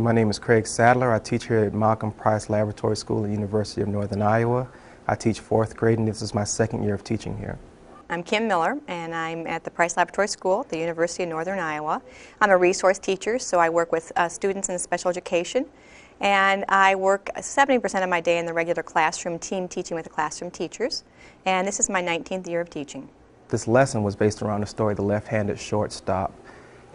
My name is Craig Sadler. I teach here at Malcolm Price Laboratory School at the University of Northern Iowa. I teach 4th grade, and this is my 2nd year of teaching here. I'm Kim Miller, and I'm at the Price Laboratory School at the University of Northern Iowa. I'm a resource teacher, so I work with students in special education, and I work 70% of my day in the regular classroom, team teaching with the classroom teachers, and this is my 19th year of teaching. This lesson was based around the story The Left-Handed Shortstop.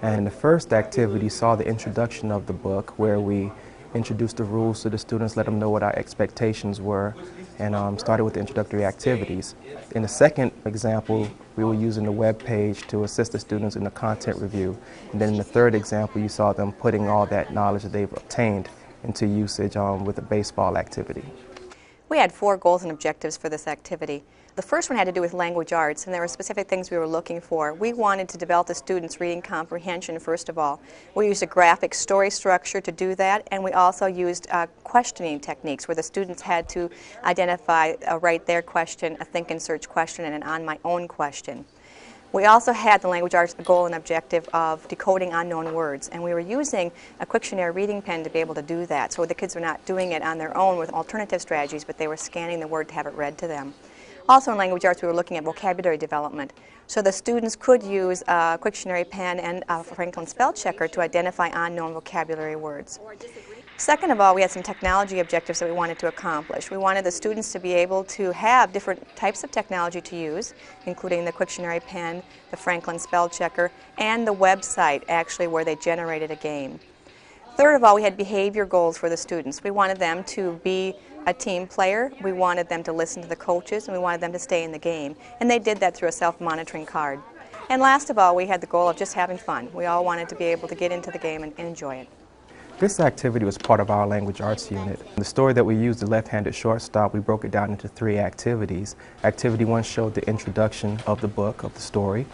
And the first activity saw the introduction of the book, where we introduced the rules to the students, let them know what our expectations were, and started with the introductory activities. In the second example, we were using the web page to assist the students in the content review. And then in the third example, you saw them putting all that knowledge that they've obtained into usage with the baseball activity. We had 4 goals and objectives for this activity. The first one had to do with language arts, and there were specific things we were looking for. We wanted to develop the students' reading comprehension, first of all. We used a graphic story structure to do that, and we also used questioning techniques where the students had to identify, write their question, a think and search question, and an on my own question. We also had the language arts goal and objective of decoding unknown words, and we were using a Quictionary reading pen to be able to do that. So the kids were not doing it on their own with alternative strategies, but they were scanning the word to have it read to them. Also in language arts, we were looking at vocabulary development. So the students could use a Quictionary pen and a Franklin spell checker to identify unknown vocabulary words. Second of all, we had some technology objectives that we wanted to accomplish. We wanted the students to be able to have different types of technology to use, including the Quictionary pen, the Franklin spell checker, and the website actually where they generated a game. Third of all, we had behavior goals for the students. We wanted them to be a team player, we wanted them to listen to the coaches, and we wanted them to stay in the game. And they did that through a self-monitoring card. And last of all, we had the goal of just having fun. We all wanted to be able to get into the game and enjoy it. This activity was part of our language arts unit. The story that we used, The Left-Handed Shortstop, we broke it down into 3 activities. Activity 1 showed the introduction of the book, of the story.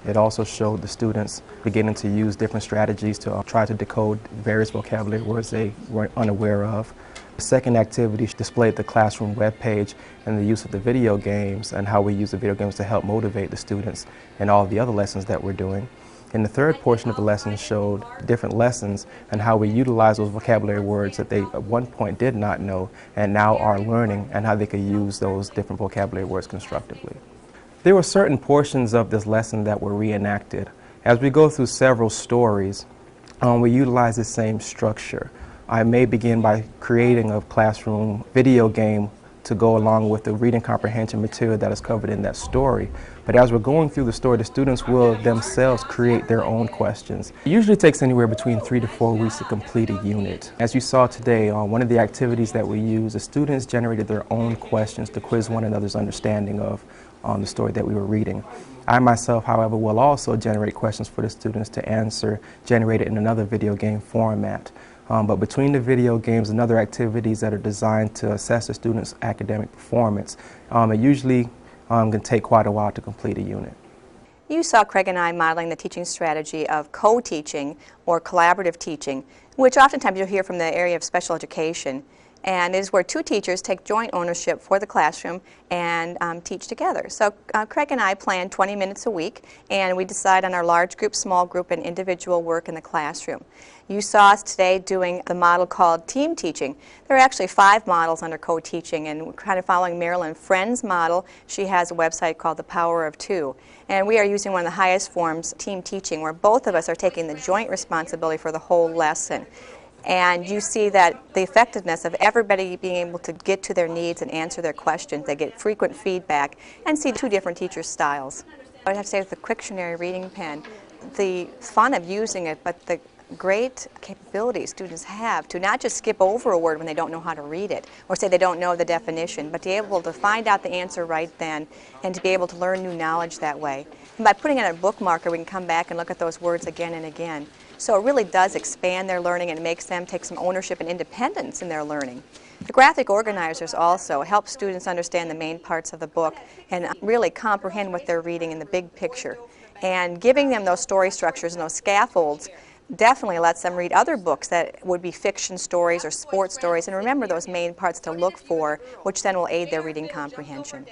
It also showed the students beginning to use different strategies to try to decode various vocabulary words they were unaware of. The second activity displayed the classroom webpage and the use of the video games and how we use the video games to help motivate the students in all the other lessons that we're doing. And the third portion of the lesson showed different lessons and how we utilize those vocabulary words that they at one point did not know and now are learning, and how they could use those different vocabulary words constructively. There were certain portions of this lesson that were reenacted. As we go through several stories, we utilize the same structure. I may begin by creating a classroom video game to go along with the reading comprehension material that is covered in that story. But as we're going through the story, the students will themselves create their own questions. It usually takes anywhere between 3 to 4 weeks to complete a unit. As you saw today, one of the activities that we use, the students generated their own questions to quiz one another's understanding of the story that we were reading. I myself, however, will also generate questions for the students to answer, generated in another video game format. But between the video games and other activities that are designed to assess the students' academic performance, it usually can take quite a while to complete a unit. You saw Craig and I modeling the teaching strategy of co-teaching or collaborative teaching, which oftentimes you'll hear from the area of special education. And it is where 2 teachers take joint ownership for the classroom and teach together. So Craig and I plan 20 minutes a week, and we decide on our large group, small group, and individual work in the classroom. You saw us today doing the model called team teaching. There are actually 5 models under co-teaching, and we're kind of following Marilyn Friend's model. She has a website called The Power of 2. And we are using one of the highest forms, team teaching, where both of us are taking the joint responsibility for the whole lesson. And you see that the effectiveness of everybody being able to get to their needs and answer their questions. They get frequent feedback and see 2 different teachers' styles. I would have to say with the Quictionary reading pen, the fun of using it, but the great capability students have to not just skip over a word when they don't know how to read it or say they don't know the definition, but to be able to find out the answer right then and to be able to learn new knowledge that way. And by putting in a bookmarker, we can come back and look at those words again and again. So it really does expand their learning and makes them take some ownership and independence in their learning. The graphic organizers also help students understand the main parts of the book and really comprehend what they're reading in the big picture. And giving them those story structures and those scaffolds definitely lets them read other books that would be fiction stories or sports stories and remember those main parts to look for, which then will aid their reading comprehension.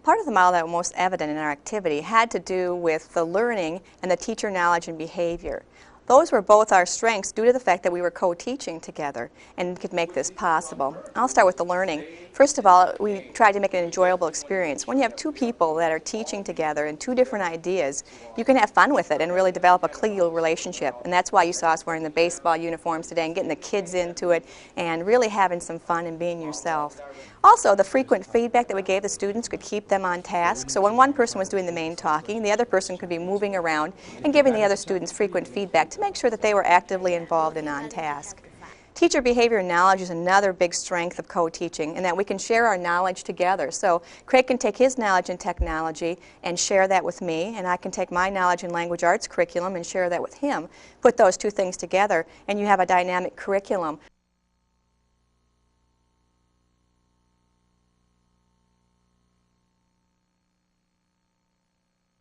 Part of the model that was most evident in our activity had to do with the learning and the teacher knowledge and behavior. Those were both our strengths due to the fact that we were co-teaching together and could make this possible. I'll start with the learning. First of all, we tried to make it an enjoyable experience. When you have two people that are teaching together and two different ideas, you can have fun with it and really develop a clear relationship. And that's why you saw us wearing the baseball uniforms today and getting the kids into it and really having some fun and being yourself. Also, the frequent feedback that we gave the students could keep them on task. So when one person was doing the main talking, the other person could be moving around and giving the other students frequent feedback to make sure that they were actively involved and on task. Teacher behavior and knowledge is another big strength of co-teaching, in that we can share our knowledge together. So Craig can take his knowledge in technology and share that with me, and I can take my knowledge in language arts curriculum and share that with him. Put those two things together, and you have a dynamic curriculum